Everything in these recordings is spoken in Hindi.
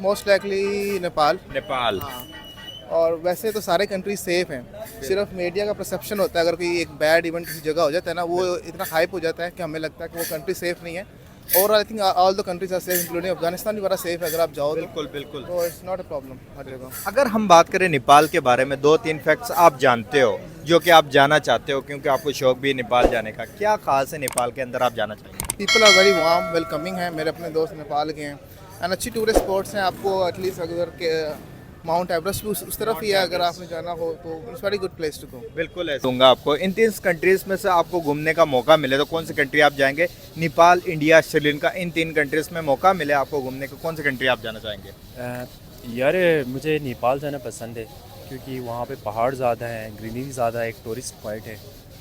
Most likely Nepal. नेपाल। हाँ, और वैसे तो सारे कंट्री सेफ हैं, सिर्फ मीडिया का परसेप्शन होता है। अगर कोई एक बैड इवेंट किसी जगह हो जाता है ना, वो इतना हाइप हो जाता है कि हमें लगता है कि वो कंट्री सेफ नहीं है। और I think all the countries are safe, including Afghanistan भी बड़ा सेफ है अगर आप जाओ बिल्कुल बिल्कुल। तो इट्स नॉट अ प्रॉब्लम हर जगह। अगर हम बात करें नेपाल के बारे में, दो तीन फैक्ट्स आप जानते हो जो कि आप जाना चाहते हो क्योंकि आपको शौक भी है नेपाल जाने का, क्या खास है नेपाल के अंदर आप जाना चाहेंगे? People are very warm, welcoming है। मेरे अपने दोस्त नेपाल के हैं एंड अच्छी टूरिस्ट स्पॉट्स हैं। आपको एटलीस्ट अगर के माउंट एवरेस्ट भी उस तरफ ही है, अगर आपने जाना हो तो it's very good place to go. बिल्कुल है, दूंगा आपको। इन तीन कंट्रीज में से आपको घूमने का मौका मिले तो कौन सी कंट्री आप जाएंगे? नेपाल, इंडिया, श्रीलंका, इन तीन कंट्रीज में मौका मिले आपको घूमने को, कौन सी कंट्री आप जाना चाहेंगे? यार मुझे नेपाल जाना पसंद है क्योंकि वहाँ पे पहाड़ ज़्यादा हैं, ग्रीनरी ज़्यादा है, एक टूरिस्ट पॉइंट है।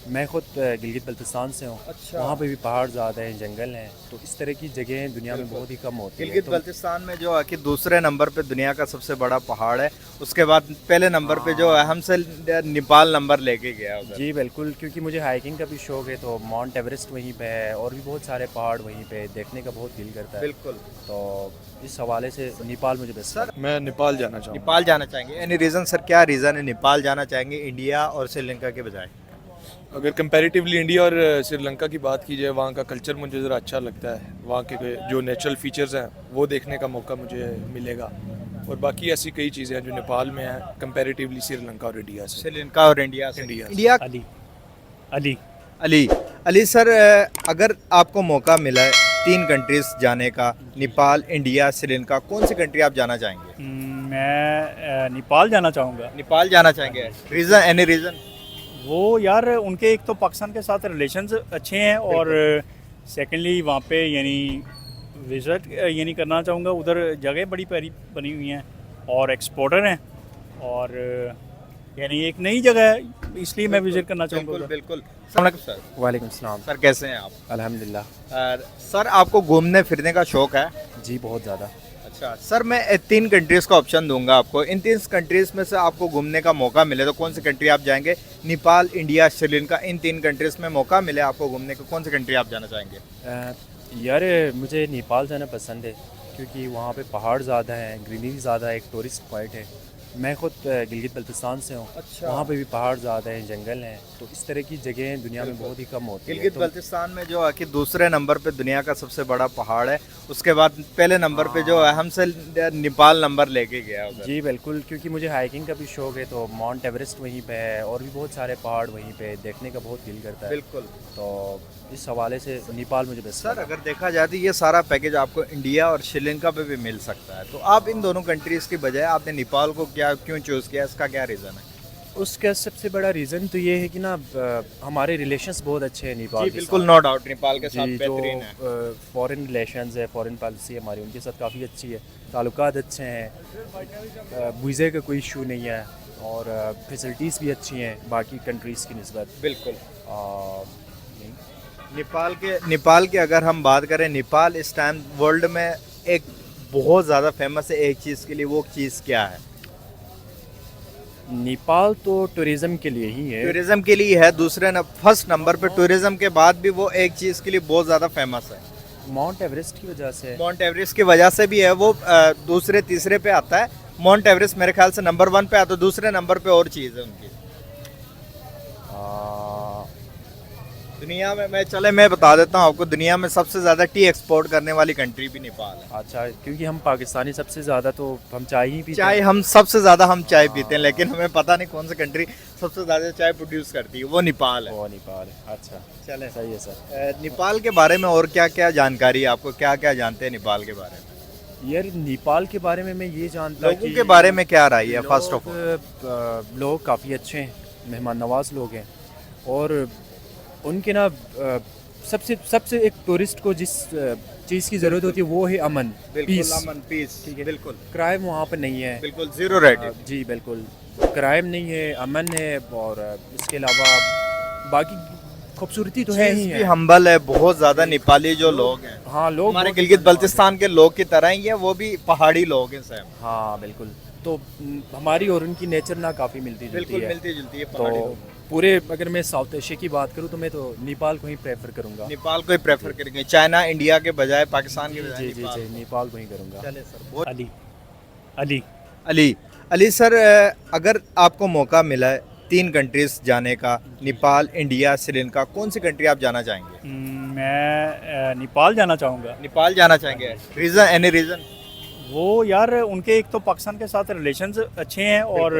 मैं खुद गिलगित बल्तिस्तान से हूँ। अच्छा। वहाँ पे भी पहाड़ ज़्यादा हैं, जंगल हैं, तो इस तरह की जगहें दुनिया में बहुत ही कम होती हैं। गिलगित बल्तिस्तान में जो है कि दूसरे नंबर पे दुनिया का सबसे बड़ा पहाड़ है, उसके बाद पहले नंबर पे जो है हमसे नेपाल नंबर लेके गया उधर। जी बिल्कुल, क्योंकि मुझे हाइकिंग का भी शौक है, तो माउंट एवरेस्ट वहीं पे है और भी बहुत सारे पहाड़ वहीं पे देखने का बहुत दिल करता है। बिल्कुल। तो इस हवाले से नेपाल मुझे बेस्ट सर, मैं नेपाल जाना चाहूँगा। नेपाल जाना चाहेंगे? एनी रीज़न सर, क्या रीज़न है नेपाल जाना चाहेंगे इंडिया और श्रीलंका के बजाय? अगर कंपैरेटिवली इंडिया और श्रीलंका की बात की जाए, वहाँ का कल्चर मुझे ज़रा अच्छा लगता है। वहाँ के जो नेचुरल फीचर्स हैं वो देखने का मौका मुझे मिलेगा, और बाकी ऐसी कई चीज़ें हैं जो नेपाल में हैं कंपैरेटिवली श्रीलंका और इंडिया से। श्रीलंका और इंडिया से? इंडिया से। इंडिया। अली अली अली। अली सर, अगर आपको मौका मिला है तीन कंट्रीज जाने का, नेपाल, इंडिया, श्रीलंका, कौन सी कंट्री आप जाना चाहेंगे? मैं नेपाल जाना चाहूँगा। नेपाल जाना चाहेंगे? Reason, any reason? वो यार उनके एक तो पाकिस्तान के साथ रिलेशंस अच्छे हैं, और सेकेंडली वहाँ पे यानी विज़िट यानी करना चाहूँगा। उधर जगह बड़ी प्यारी बनी हुई हैं और एक्सपोर्टर हैं, और यानी एक नई जगह है, इसलिए मैं विज़िट करना चाहूँगा बिल्कुल उधर। बिल्कुल। सर, वालेकुम सलाम। सर कैसे हैं आप? अल्हम्दुलिल्लाह। सर, आपको घूमने फिरने का शौक है? जी बहुत ज़्यादा। अच्छा सर, मैं तीन कंट्रीज़ का ऑप्शन दूंगा आपको। इन तीन कंट्रीज़ में से आपको घूमने का मौका मिले तो कौन सी कंट्री आप जाएंगे? नेपाल, इंडिया, श्रीलंका, इन तीन कंट्रीज़ में मौका मिले आपको घूमने को, कौन सी कंट्री आप जाना चाहेंगे? यार मुझे नेपाल जाना पसंद है क्योंकि वहाँ पे पहाड़ ज़्यादा हैं, ग्रीनरी ज़्यादा है, एक टूरिस्ट पॉइंट है। मैं खुद गिलगित बल्तिस्तान से हूँ। अच्छा। वहाँ पे भी पहाड़ ज़्यादा हैं, जंगल हैं, तो इस तरह की जगहें दुनिया में बहुत ही कम होती हैं। गिलगित तो बल्तिस्तान में जो है कि दूसरे नंबर पे दुनिया का सबसे बड़ा पहाड़ है, उसके बाद पहले नंबर पे जो है हमसे नेपाल नंबर लेके गया उधर। जी बिल्कुल, क्योंकि मुझे हाइकिंग का भी शौक है, तो माउंट एवरेस्ट वहीं पे है और भी बहुत सारे पहाड़ वहीं पे देखने का बहुत दिल करता है। बिल्कुल। तो इस हवाले से नेपाल मुझे बेस्ट सर, अगर देखा जाए तो ये सारा पैकेज आपको इंडिया और श्रीलंका पे भी मिल सकता है, तो आप इन दोनों कंट्रीज़ की बजाय आपने नेपाल को क्यों चूज़ किया? इसका क्या रीज़न है? उसका सबसे बड़ा रीज़न तो ये है कि ना हमारे रिलेशंस बहुत अच्छे हैं नेपाल जी के बिल्कुल, साथ। नो डाउट, नेपाल के साथ जी, बेहतरीन है। जो फॉरेन रिलेशंस है, फॉरेन पॉलिसी हमारी उनके साथ काफ़ी अच्छी है, ताल्लुकात अच्छे हैं, वीज़े का कोई इशू नहीं है, और फैसिलिटीज़ भी अच्छी हैं बाकी कंट्रीज़ की निस्बत। बिल्कुल। यही। नेपाल की अगर हम बात करें, नेपाल इस टाइम वर्ल्ड में एक बहुत ज़्यादा फेमस है एक चीज़ के लिए, वो चीज़ क्या है? नेपाल तो टूरिज़्म के लिए ही है। टूरिज्म के लिए है, फर्स्ट नंबर पे टूरिज्म के बाद भी वो एक चीज़ के लिए बहुत ज़्यादा फेमस है। माउंट एवरेस्ट की वजह से। माउंट एवरेस्ट की वजह से भी है वो, दूसरे तीसरे पे आता है। माउंट एवरेस्ट मेरे ख्याल से नंबर 1 पे आता है, दूसरे नंबर पे और चीज़ है उनकी दुनिया में। मैं बता देता हूँ आपको, दुनिया में सबसे ज़्यादा टी एक्सपोर्ट करने वाली कंट्री भी नेपाल है। अच्छा, क्योंकि हम पाकिस्तानी सबसे ज़्यादा तो हम चाय ही पीते चाय, हैं। हम सबसे ज़्यादा हम चाय पीते हैं, लेकिन हमें पता नहीं कौन सी कंट्री सबसे ज़्यादा चाय प्रोड्यूस करती है, वो नेपाल है। वो नेपाल है। अच्छा चलें, सही है सर। नेपाल के बारे में और क्या क्या जानकारी है आपको? क्या क्या जानते हैं नेपाल के बारे में? यार नेपाल के बारे में मैं ये जानता लोगों के बारे में क्या राय है? फर्स्ट ऑफ ऑल, लोग काफ़ी अच्छे हैं, मेहमान नवाज लोग हैं, और उनके ना सबसे सबसे एक टूरिस्ट को जिस चीज़ की ज़रूरत होती है वो है अमन, पीस। अमन, पीस, ठीक है। बिल्कुल क्राइम वहाँ पर नहीं है। बिल्कुल, जीरो रेटिंग। जी बिल्कुल, क्राइम नहीं है, अमन है, और इसके अलावा बाकी खूबसूरती तो है ही है। हम्बल है बहुत ज़्यादा। नेपाली जो लोग हैं, हाँ, लोग हमारे बहुत गिलगित बल्तिस्तान के लोग की तरह ही है, वो भी पहाड़ी लोग हैं सेम। हाँ बिल्कुल, तो हमारी और उनकी नेचर ना काफ़ी मिलती जुलती बिल्कुल है। मिलती जुलती है पहाड़ी तो लोग। पूरे अगर मैं साउथ एशिया की बात करूँ तो मैं तो नेपाल को ही प्रेफर करूँगा। नेपाल को ही प्रेफर करेंगे, चाइना इंडिया के बजाय, पाकिस्तान के बजाय जी जी नेपाल। जी, नेपाल को ही करूँगा। चले सर, बहुत अली अली। अली अली सर, अगर आपको मौका मिला है 3 कंट्रीज जाने का, नेपाल, इंडिया, श्रीलंका, कौन सी कंट्री आप जाना चाहेंगे? मैं नेपाल जाना चाहूँगा। नेपाल जाना चाहेंगे, रीज़न, एनी रीज़न? वो यार उनके एक तो पाकिस्तान के साथ रिलेशंस अच्छे हैं और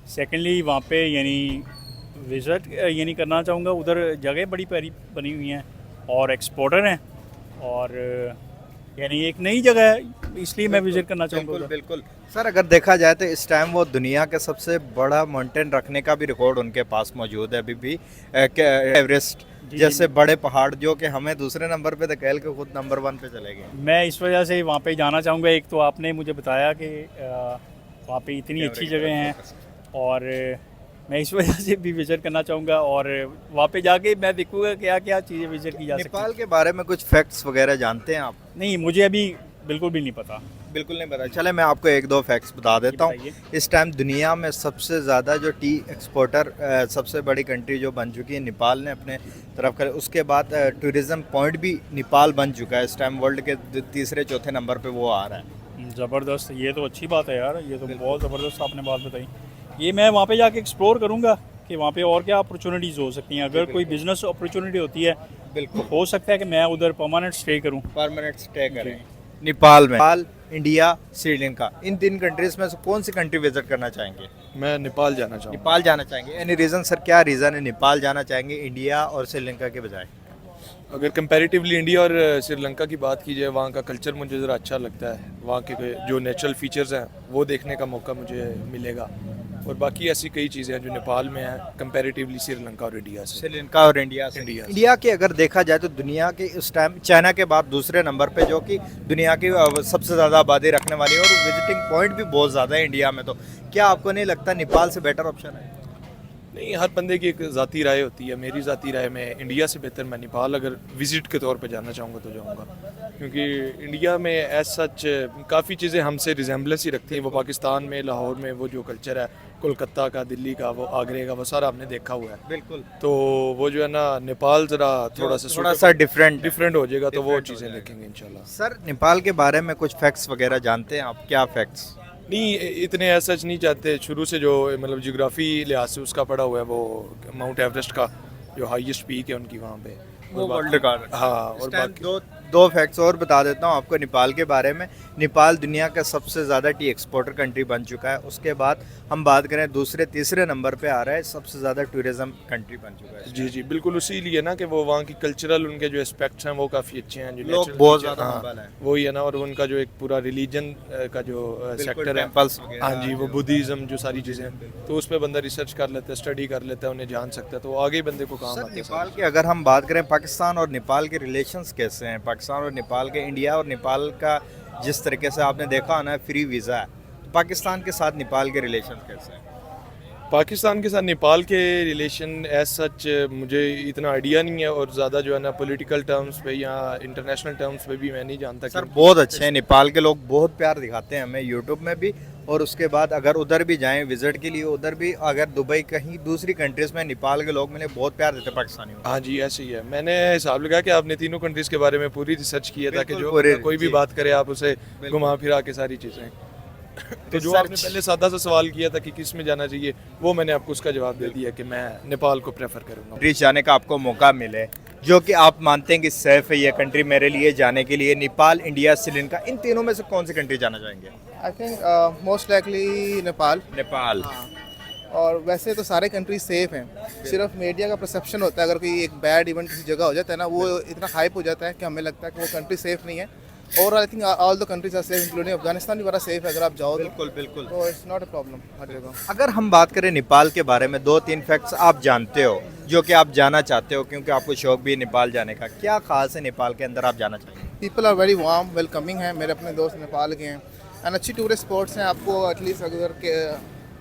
सेकेंडली वहाँ पे यानी विज़िट यानी करना चाहूँगा। उधर जगह बड़ी प्यारी बनी हुई हैं और एक्सपोर्टर हैं और यानी एक नई जगह है, इसलिए मैं विज़िट करना चाहूँगा बिल्कुल उधर। बिल्कुल सर, अगर देखा जाए तो इस टाइम वो दुनिया के सबसे बड़ा माउंटेन रखने का भी रिकॉर्ड उनके पास मौजूद है अभी भी, एवरेस्ट जी, जैसे जी। बड़े पहाड़, जो कि हमें दूसरे नंबर पे धकेल के खुद नंबर 1 पे चले गए। मैं इस वजह से वहाँ पे जाना चाहूँगा। एक तो आपने मुझे बताया कि वहाँ पे इतनी अच्छी जगह हैं और मैं इस वजह से भी विज़िट करना चाहूँगा और वहाँ पे जाके मैं देखूँगा क्या क्या चीज़ें विज़िट की जा सकती नेपाल के बारे में कुछ फैक्ट्स वगैरह जानते हैं आप? हैं। नहीं, मुझे अभी बिल्कुल भी नहीं पता। बिल्कुल नहीं पता। चले मैं आपको 1-2 फैक्ट्स बता देता हूँ। बताइए। इस टाइम दुनिया में सबसे ज़्यादा जो टी एक्सपोर्टर, सबसे बड़ी कंट्री जो बन चुकी है नेपाल ने अपने तरफ कर, उसके बाद टूरिज़्म पॉइंट भी नेपाल बन चुका है। इस टाइम वर्ल्ड के तीसरे चौथे नंबर पे वो आ रहा है। ज़बरदस्त, ये तो अच्छी बात है यार, ये तो बहुत ज़बरदस्त आपने बात बताई। ये मैं वहाँ पे जाके एक्सप्लोर करूँगा कि वहाँ पे और क्या अपॉर्चुनिटीज़ हो सकती हैं। अगर कोई बिजनेस अपॉर्चुनिटी होती है बिल्कुल, तो हो सकता है कि मैं उधर परमानेंट स्टे करूँ। परमानेंट स्टे करें नेपाल में। नेपाल, इंडिया, श्रीलंका, इन 3 कंट्रीज में से कौन सी कंट्री विजिट करना चाहेंगे? मैं नेपाल जाना चाहूँगा। नेपाल जाना चाहेंगे, एनी रीज़न सर? क्या रीज़न है नेपाल जाना चाहेंगे इंडिया और श्रीलंका के बजाय? अगर कंपैरेटिवली इंडिया और श्रीलंका की बात की जाए, वहाँ का कल्चर मुझे ज़रा अच्छा लगता है। वहाँ के जो नेचुरल फीचर्स हैं वो देखने का मौका मुझे मिलेगा, और बाकी ऐसी कई चीज़ें हैं जो नेपाल में हैं कंपैरेटिवली श्रीलंका और इंडिया से। श्रीलंका और इंडिया से। इंडिया से। इंडिया के अगर देखा जाए तो दुनिया के इस टाइम चाइना के बाद दूसरे नंबर पे, जो कि दुनिया की सबसे ज़्यादा आबादी रखने वाली है, और विजिटिंग पॉइंट भी बहुत ज़्यादा है इंडिया में। तो क्या आपको नहीं लगता नेपाल से बेटर ऑप्शन है? नहीं, हर बंदे की एक ज़ाती राय होती है। मेरी ज़ाती राय में इंडिया से बेहतर मैं नेपाल अगर विज़िट के तौर पे जाना चाहूँगा तो जाऊँगा, क्योंकि इंडिया में एज सच काफ़ी चीज़ें हमसे रिजेंबलेंस ही रखती हैं। वो पाकिस्तान में, लाहौर में वो जो कल्चर है, कोलकाता का, दिल्ली का, वो आगरे का, वो सारा हमने देखा हुआ है। बिल्कुल। तो वो जो है ना, नेपाल ज़रा थोड़ा सा डिफरेंट हो जाएगा, तो वो different हो चीज़ें जाएगा। देखेंगे इंशाल्लाह। सर, नेपाल के बारे में कुछ फैक्ट्स वगैरह जानते हैं आप? क्या फैक्ट्स? नहीं, इतने ऐसा नहीं चाहते। शुरू से जो मतलब जियोग्राफी लिहाज से उसका पड़ा हुआ है, वो माउंट एवरेस्ट का जो हाईएस्ट पीक है उनकी वहाँ पे, वो वर्ल्ड रिकॉर्ड। हाँ, और बाकी दो फैक्ट्स और बता देता हूँ आपको नेपाल के बारे में। नेपाल दुनिया का सबसे ज़्यादा टी एक्सपोर्टर कंट्री बन चुका है। उसके बाद हम बात करें दूसरे तीसरे नंबर पे आ रहा है, सबसे ज़्यादा टूरिज़्म कंट्री बन चुका है। जी जी बिल्कुल, उसीलिए ना कि वो वहाँ की कल्चरल उनके जो एस्पेक्ट्स हैं वो काफ़ी अच्छे हैं, जो लोग natural बहुत feature- ज़्यादा हाँ, humble हैं। वही है ना। और उनका जो एक पूरा रिलीजन का जो सेक्टर है, temples वगैरह, हाँ जी, वो बुद्धिज़्म, जो सारी चीज़ें, तो उस पर बंदा रिसर्च कर लेता है, स्टडी कर लेता है, उन्हें जान सकता है, तो आगे बंदे को काम सर, आता है। नेपाल के अगर हम बात करें, पाकिस्तान और नेपाल के रिलेशंस कैसे हैं? पाकिस्तान और नेपाल के, इंडिया और नेपाल का जिस तरीके से आपने देखा ना फ्री वीज़ा है, तो पाकिस्तान के साथ नेपाल के रिलेशंस कैसे हैं? पाकिस्तान के साथ नेपाल के रिलेशन एज सच मुझे इतना आइडिया नहीं है, और ज़्यादा जो है ना पॉलिटिकल टर्म्स पे या इंटरनेशनल टर्म्स पे भी मैं नहीं जानता। सर, बहुत अच्छे हैं नेपाल के लोग, बहुत प्यार दिखाते हैं हमें यूट्यूब में भी, और उसके बाद अगर उधर भी जाएं विजिट के लिए, उधर भी अगर दुबई कहीं दूसरी कंट्रीज़ में नेपाल के लोग मिले, बहुत प्यार देते हैं पाकिस्तानियों को। हाँ जी, ऐसे ही है। मैंने हिसाब लगाया कि आपने तीनों कंट्रीज़ के बारे में पूरी रिसर्च की है, ताकि बिल्कुल, जो पूरी, कोई भी जी। बात करे आप उसे घुमा फिरा के सारी चीज़ें। तो जो आपने पहले सादा सा सवाल किया था कि किस में जाना चाहिए, वो मैंने आपको उसका जवाब दे दिया कि मैं नेपाल को प्रेफर करूँगा। कंट्रीज जाने का आपको मौका मिले, जो कि आप मानते हैं कि सेफ है ये कंट्री मेरे लिए जाने के लिए, नेपाल, इंडिया, श्रीलंका, इन तीनों में से कौन सी कंट्री जाना चाहेंगे? I think most likely Nepal. Nepal. और वैसे तो सारे कंट्रीज सेफ हैं, सिर्फ मीडिया का परसेप्शन होता है। अगर कोई एक बैड इवेंट किसी जगह हो जाता है ना, वो इतना हाइप हो जाता है कि हमें लगता है कि वो कंट्री सेफ नहीं है। और I think all the countries are safe, including Afghanistan भी बड़ा सेफ है अगर आप जाओ। बिल्कुल बिल्कुल। तो इट्स नॉट अ प्रॉब्लम हर जगह। अगर हम बात करें नेपाल के बारे में, 2-3 फैक्ट्स आप जानते हो जो कि आप जाना चाहते हो, क्योंकि आपको शौक भी है नेपाल जाने का, क्या खास है नेपाल के अंदर आप जाना चाहिए? People are very warm, welcoming है। मेरे अपने दोस्त नेपाल के हैं, एंड अच्छी टूरिस्ट स्पॉट्स हैं। आपको एटलीस्ट अगर के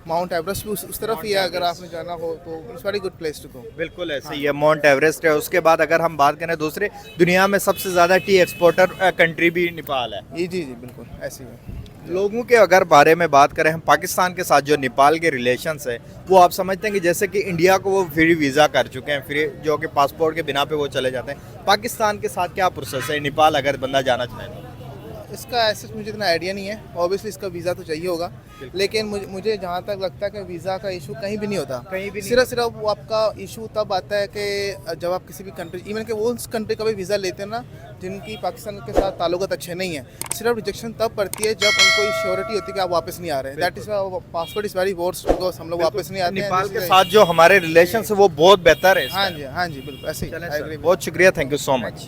माउंट एवरेस्ट भी उस तरफ ही है, अगर आपने जाना हो तो it's very good place to go. बिल्कुल ऐसे ही है, माउंट एवरेस्ट है। उसके बाद अगर हम बात करें दूसरे, दुनिया में सबसे ज़्यादा टी एक्सपोर्टर कंट्री भी नेपाल है। जी जी जी बिल्कुल ऐसी है। लोगों के अगर बारे में बात करें हम, पाकिस्तान के साथ जो नेपाल के रिलेशंस है, वो आप समझते हैं कि जैसे कि इंडिया को वो फ्री वीज़ा कर चुके हैं, फ्री, जो कि पासपोर्ट के बिना पे वो चले जाते हैं। पाकिस्तान के साथ क्या प्रोसेस है नेपाल अगर बंदा जाना चाहे तो? इसका ऐसे मुझे इतना आइडिया नहीं है, ऑब्वियसली इसका वीज़ा तो चाहिए होगा, लेकिन मुझे जहाँ तक लगता है कि वीज़ा का इशू कहीं भी नहीं होता। कहीं भी नहीं सिर्फ वो आपका इशू तब आता है कि जब आप किसी भी कंट्री, इवन कि वो उस कंट्री का भी वीज़ा लेते हैं ना जिनकी पाकिस्तान के साथ ताल्लुकात अच्छे नहीं हैं, सिर्फ रिजेक्शन तब पड़ती है जब उनको ये श्योरिटी होती है कि आप वापस नहीं आ रहे हैं। That is passport is very worst, because हम लोग वापस नहीं आते हैं। नेपाल के साथ जो हमारे रिलेशन है वो बहुत बेहतर है। हाँ जी बिल्कुल ऐसे ही। I agree with you. बहुत शुक्रिया, थैंक यू सो मच।